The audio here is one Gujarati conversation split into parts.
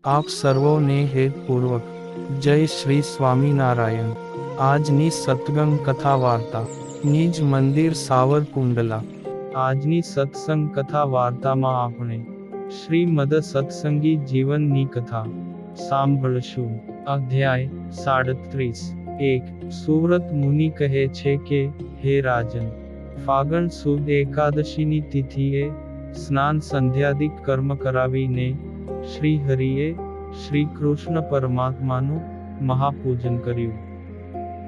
આપ સર્વોને હેતપૂર્વક જય શ્રી સ્વામિનારાયણ। આજની સત્સંગ કથા વાર્તા નિજ મંદિર સાવરકુંડલા। આજની સત્સંગ કથા વાર્તામાં આપણે શ્રીમદ સત્સંગી જીવનની કથા સાંભળશું। અધ્યાય 37। 1 સુવ્રત મુનિ કહે છે કે, હે રાજન, ફાગણ સુદ એકાદશીની તિથિએ સ્નાન સંધ્યાદિક કર્મ કરાવીને શ્રી હરિએ શ્રી કૃષ્ણ પરમાત્માનું મહાપૂજન કર્યું।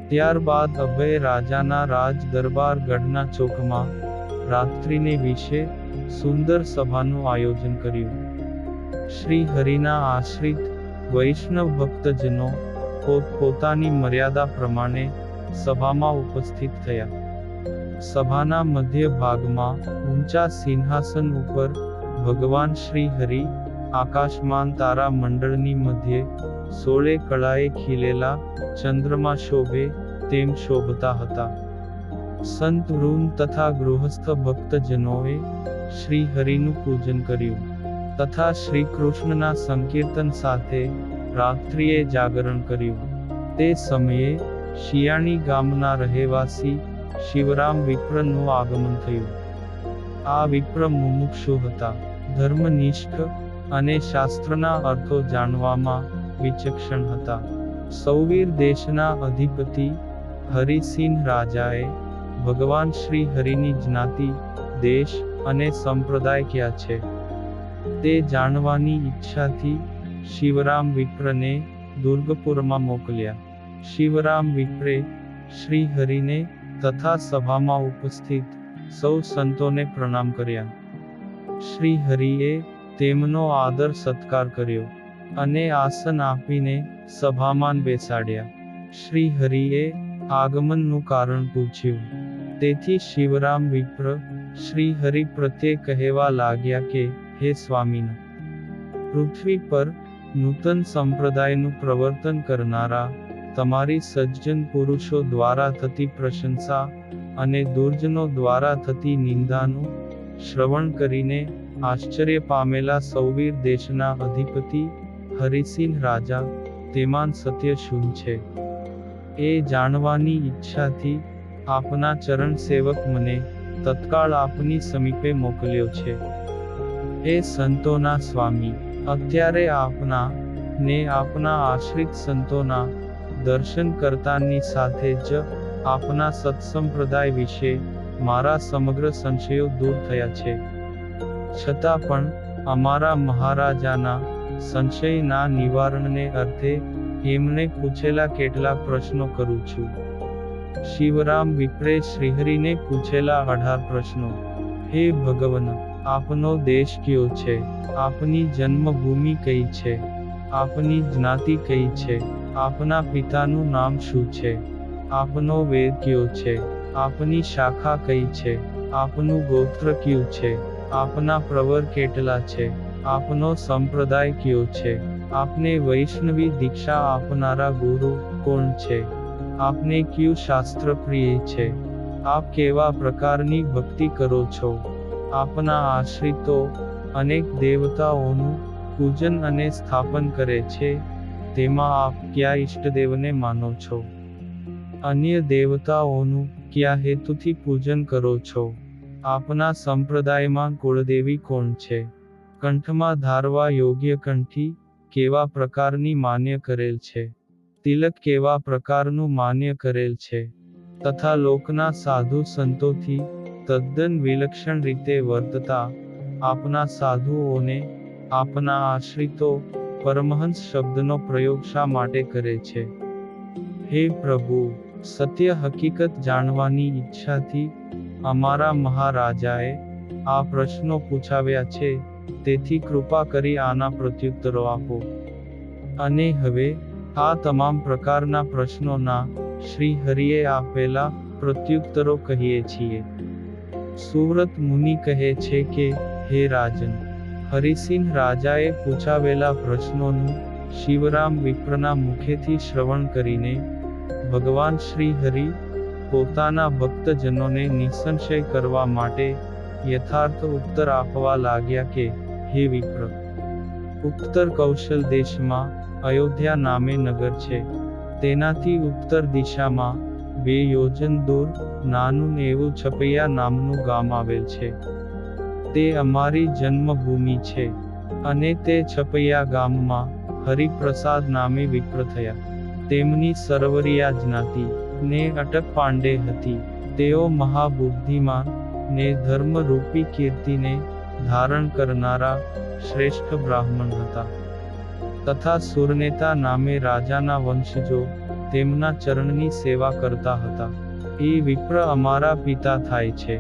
ત્યારબાદ અભય રાજાના રાજ દરબાર ગઢના ચોકમાં રાત્રિને વિશે સુંદર સભાનું આયોજન કર્યું। શ્રી હરિના આશ્રિત વૈષ્ણવ ભક્તજનો પોતપોતાની મર્યાદા પ્રમાણે સભામાં ઉપસ્થિત થયા। સભાના મધ્ય ભાગમાં ઊંચા સિંહાસન ઉપર ભગવાન શ્રી હરિ આકાશમાન તારા મંડળની મધ્યે 16 કળાએ ખીલેલા ચંદ્રમા શોભે તેમ શોભતા હતા। સંત વૃંદ તથા ગૃહસ્થ ભક્તજનોએ શ્રી હરિનું પૂજન કર્યું તથા શ્રી કૃષ્ણના સંકીર્તન સાથે રાત્રિએ જાગરણ કર્યું। તે સમયે શિયાણી ગામના રહેવાસી શિવરામ વિપ્રનું આગમન થયું। આ વિપ્ર મુમુક્ષુ હતા, ધર્મનિષ્ઠ અને શાસ્ત્રના અર્થો જાણવામાં વિચક્ષણ હતા। સૌવીર દેશના અધિપતિ હરિસિંહ રાજાએ ભગવાન શ્રી હરિની જ્ઞાતિ, દેશ અને સંપ્રદાય ક્યાં છે તે જાણવાની ઈચ્છાથી શિવરામ વિપ્રને દુર્ગપુરમાં મોકલ્યા। શિવરામ વિપ્રે શ્રી હરિને તથા સભામાં ઉપસ્થિત સૌ સંતોને પ્રણામ કર્યા। શ્રી હરિએ તેમનો આદર સત્કાર કર્યો અને આસન આપીને સભામાન બેસાડ્યા। શ્રી હરિએ આગમનનું કારણ પૂછ્યું, તેથી શિવરામ વિપ્ર શ્રી હરિ પ્રત્યે કહેવા લાગ્યા કે, હે સ્વામિન, પૃથ્વી પર નૂતન સંપ્રદાયનું પ્રવર્તન કરનારા તમારી સજ્જન પુરુષો દ્વારા થતી પ્રશંસા અને દુર્જનો દ્વારા થતી નિંદાનું શ્રવણ કરીને આશ્ચર્ય પામેલા સૌવીર દેશના અધિપતિ હરિસિંહ રાજા તેમાં સત્ય શું છે એ જાણવાની ઈચ્છાથી આપના ચરણ સેવક મને તત્કાળ આપની સમીપે મોકલ્યો છે। હે સંતોના સ્વામી, અત્યારે આપના ને આપના આશ્રિત સંતોના દર્શન કરતાની સાથે જ આપના સત્સંપ્રદાય વિશે મારા સમગ્ર સંશયો દૂર થયા છે। છતાં પણ અમારા મહારાજાના સંશયના નિવારણને અર્થે એમણે પૂછેલા કેટલાક પ્રશ્નો કરું છું। શિવરામ વિપ્રે શ્રીહરિને પૂછેલા 18 પ્રશ્નો। હે ભગવન, આપનો દેશ કયો છે? આપની જન્મભૂમિ કઈ છે? આપની જ્ઞાતિ કઈ છે? આપના પિતાનું નામ શું છે? આપનો વેદ કયો છે? આપની શાખા કઈ છે? આપનું ગોત્ર કયું છે? આપના પ્રવર કેટલા છે? આપનો સંપ્રદાય કયો છે? આપને વૈષ્ણવી દીક્ષા આપનારા ગુરુ કોણ છે? આપને કયું શાસ્ત્ર પ્રિય છે? આપ કેવા પ્રકારની ભક્તિ કરો છો? આપના આશ્રિતો અનેક દેવતાઓનું પૂજન અને સ્થાપન કરે છે, તેમાં આપ કયા ઈષ્ટદેવને માનો છો? અન્ય દેવતાઓનું કયા હેતુથી પૂજન કરો છો? આપના સંપ્રદાયમાં કુળદેવી કોણ છે? કંઠમાં ધારવા યોગ્ય કંઠી કેવા પ્રકારની માન્ય કરેલ છે? તિલક કેવા પ્રકારનું માન્ય કરેલ છે? તથા લોકના સાધુ સંતોથી તદ્દન વિલક્ષણ રીતે વર્તતા આપના સાધુઓને આપના આશ્રિતો પરમહંસ શબ્દનો પ્રયોગ શા માટે કરે છે? હે પ્રભુ, સત્ય હકીકત જાણવાની ઈચ્છાથી અમારા મહારાજાએ આ પ્રશ્નો પૂછાવ્યા છે, તેથી કૃપા કરી આના પ્રત્યુત્તરો આપો। અને હવે આ તમામ પ્રકારના પ્રશ્નોના શ્રી હરિએ આપેલા પ્રત્યુત્તરો કહીએ છીએ। સુવ્રત મુનિ કહે છે કે, હે રાજન, હરિસિંહ રાજાએ પૂછાવેલા પ્રશ્નોનું શિવરામ વિપ્રના મુખેથી શ્રવણ કરીને ભગવાન શ્રી હરિ પોતાના ભક્તજનોને નિસંશય કરવા માટે યથાર્થ ઉત્તર આપવા લાગ્યા કે, હે વિપ્ર, ઉત્તર કૌશલ દેશમાં અયોધ્યા નામે નગર છે. તેનાથી ઉત્તર દિશામાં 2 યોજન દૂર નાનું એવું છપૈયા નામનું ગામ આવેલ છે. તે અમારી જન્મભૂમિ છે. અને તે છપૈયા ગામમાં હરિપ્રસાદ નામે વિપ્ર થયા. તેમની સરવરિયા જ્ઞાતિ ને અટક પાંડે હતી. તેઓ મહાબુદ્ધિમાન ને ધર્મરૂપી કીર્તિને ધારણ કરનારા શ્રેષ્ઠ બ્રાહ્મણ હતા. તથા સુરનેતા નામે રાજાના વંશજો તેમના ચરણની સેવા કરતા હતા. એ વિપ્ર અમારા પિતા થાય છે.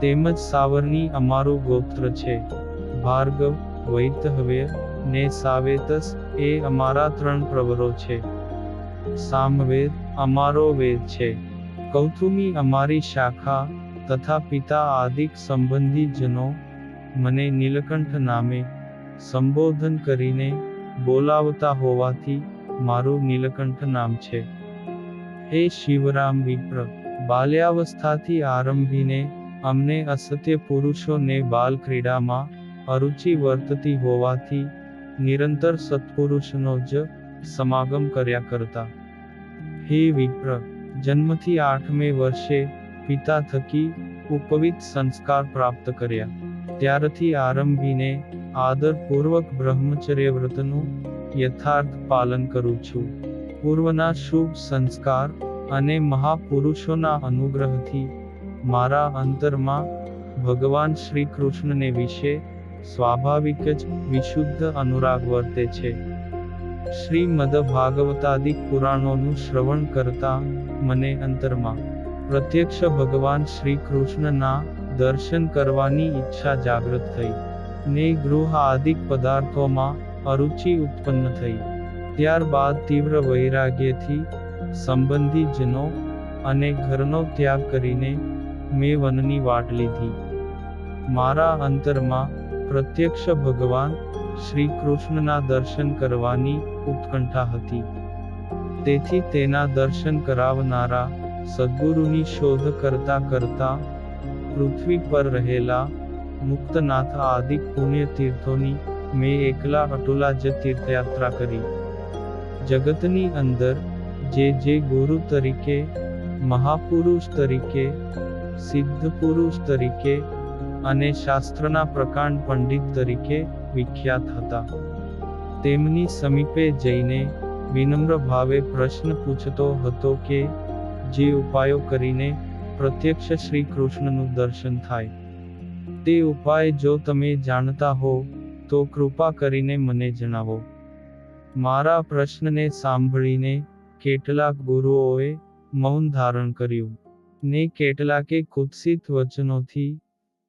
તેમજ સાવરની અમારું ગોત્ર છે. ભાર્ગવ, વૈતહવ્ય ને સાવેતસ એ અમારા 3 પ્રવરો છે. સામવેદ અમારો વેદ છે. કૌથુમી અમારી શાખા તથા પિતા આદિક સંબંધી જનો મને નીલકંઠ નામે સંબોધન કરીને બોલાવતા હોવાથી મારું નીલકંઠ નામ છે. હે શિવરામ વિપ્ર, બાલ્યાવસ્થાથી આરંભીને અમને અસત્ય પુરુષોને બાલ ક્રીડામાં અરુચિ વર્તતી હોવાથી નિરંતર સત્પુરુષનો જ સમાગમ કર્યા કરતા. હે વિપ્ર, જન્મથી 8મે વર્ષે પિતા થકી ઉપવિત સંસ્કાર પ્રાપ્ત કર્યા. ત્યારથી આરંભીને આદરપૂર્વક બ્રહ્મચર્ય વ્રતનું યથાર્થ પાલન કરું છું. પૂર્વના શુભ સંસ્કાર અને મહાપુરુષોના અનુગ્રહથી મારા અંતરમાં ભગવાન શ્રી કૃષ્ણને વિશે સ્વાભાવિક જ વિશુદ્ધ અનુરાગ વર્તે છે. શ્રીમદ ભાગવતાદિક પુરાણોનું શ્રવણ કરતા મને અંતરમાં પ્રત્યક્ષ ભગવાન શ્રી કૃષ્ણના દર્શન કરવાની ઈચ્છા જાગૃત થઈ ને ગૃહ આદિક પદાર્થોમાં અરુચિ ઉત્પન્ન થઈ. ત્યારબાદ તીવ્ર વૈરાગ્યથી સંબંધી જનો અને ઘરનો ત્યાગ કરીને મેં વનની વાટ લીધી. મારા અંતરમાં પ્રત્યક્ષ ભગવાન શ્રી કૃષ્ણના દર્શન કરવાની ઉત્કંઠા હતી. તેથી તેના દર્શન કરાવનારા સદ્ગુરુની શોધ કરતા કરતા પૃથ્વી પર રહેલા મુક્તનાથ આદિક પુણ્ય તીર્થોની મેં એકલા અટુલા જ તીર્થયાત્રા કરી. જગતની અંદર જે ગુરુ તરીકે, મહાપુરુષ તરીકે, સિદ્ધ પુરુષ તરીકે અને શાસ્ત્રના પ્રકાંડ પંડિત તરીકે વિખ્યાત હતા, તેમની સમીપે જઈને વિનમ્ર ભાવે પ્રશ્ન પૂછતો હતો કે જે ઉપાયો કરીને પ્રત્યક્ષ શ્રી કૃષ્ણનું દર્શન થાય, તે ઉપાય જો તમે જાણતા હો તો કૃપા કરીને મને જણાવો. મારા પ્રશ્નને સાંભળીને કેટલાક ગુરુઓએ મૌન ધારણ કર્યું ને કેટલાકે કુત્સિત વચનોથી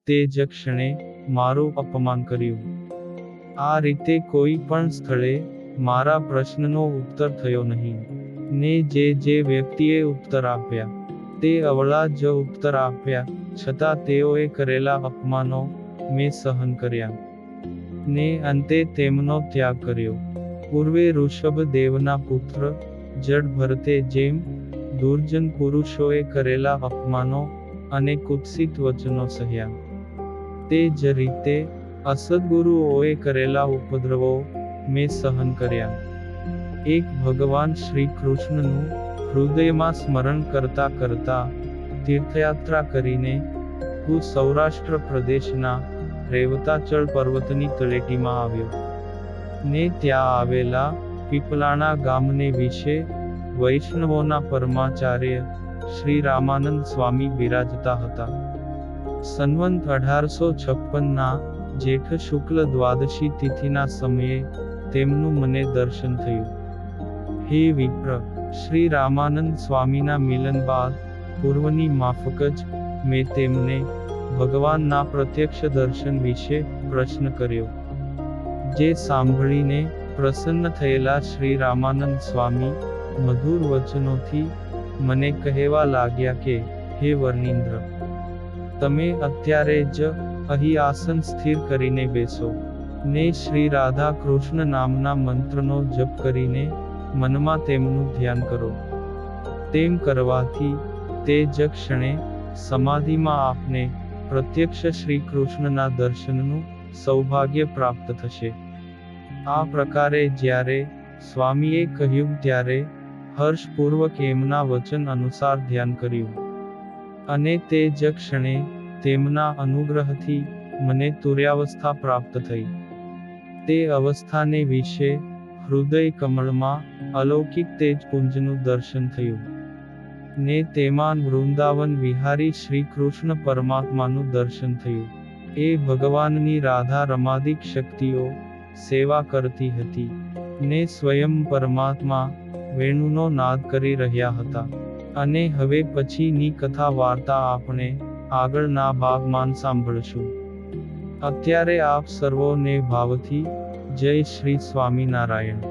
તે જ ક્ષણે મારું અપમાન કર્યું. આ રીતે કોઈ પણ સ્થળે મારા પ્રશ્નનો ઉત્તર થયો નહીં ને જે વ્યક્તિએ ઉત્તર આપ્યા તે અવળા જ ઉત્તર આપ્યા છતાં તેઓએ કરેલા અપમાનો મેં સહન કર્યા ને અંતે તેમનો ત્યાગ કર્યો. પૂર્વે ઋષભ દેવના પુત્ર જડ ભરતે જેમ દુર્જન પુરુષોએ કરેલા અપમાનો અને કુત્સિત વચનો સહ્યા, તે જ રીતે અસદ્ગુરુઓએ કરેલા ઉપદ્રવો મેં સહન કર્યા. એક ભગવાન શ્રી કૃષ્ણનું હૃદયમાં સ્મરણ કરતા કરતા તીર્થયાત્રા કરીને હું સૌરાષ્ટ્ર પ્રદેશના રેવતાચળ પર્વતની તળેટીમાં આવ્યો ને ત્યાં આવેલા પીપલાણા ગામને વિશે વૈષ્ણવોના પરમાચાર્ય શ્રી રામાનંદ સ્વામી બિરાજતા હતા. સંવંત 1856ના જેઠ શુક્લ દ્વાદશી તિથિના સમયે તેમનું મને દર્શન થયું. હે વિપ્ર, શ્રી રામાનંદ સ્વામીના મિલન બાદ પૂર્વની માફક જ મેં તેમને ભગવાનના પ્રત્યક્ષ દર્શન વિશે પ્રશ્ન કર્યો. જે સાંભળીને પ્રસન્ન થયેલા શ્રી રામાનંદ સ્વામી મધુર વચનોથી મને કહેવા લાગ્યા કે હે વર્ણિન્દ્ર, તમે અત્યારે જ અહીં આસન સ્થિર કરીને બેસો ને શ્રી રાધા કૃષ્ણ નામના મંત્રનો જપ કરીને મનમાં તેમનું ધ્યાન કરો. તેમ કરવાથી તે જ ક્ષણે સમાધિમાં આપને પ્રત્યક્ષ શ્રી કૃષ્ણના દર્શનનું સૌભાગ્ય પ્રાપ્ત થશે. આ પ્રકારે જ્યારે સ્વામીએ કહ્યું ત્યારે હર્ષપૂર્વક એમના વચન અનુસાર ધ્યાન કર્યું. અને તે જ ક્ષણે તેમના અનુગ્રહથી મને તુર્યાવસ્થા પ્રાપ્ત થઈ. તે અવસ્થાને વિશે હૃદય કમળમાં અલૌકિક તેજપુંજનું દર્શન થયું. ને તેમાં વૃંદાવન વિહારી શ્રી કૃષ્ણ પરમાત્માનું દર્શન થયું. એ ભગવાનની રાધા રમાદિક શક્તિઓ સેવા કરતી હતી. ને સ્વયં પરમાત્મા વેણુનો નાદ કરી રહ્યા હતા. અને હવે પછીની કથા વાર્તા આપણે આગળના ભાગમાં સાંભળશું. અત્યારે આપ સર્વોને ભાવથી જય શ્રી સ્વામિનારાયણ.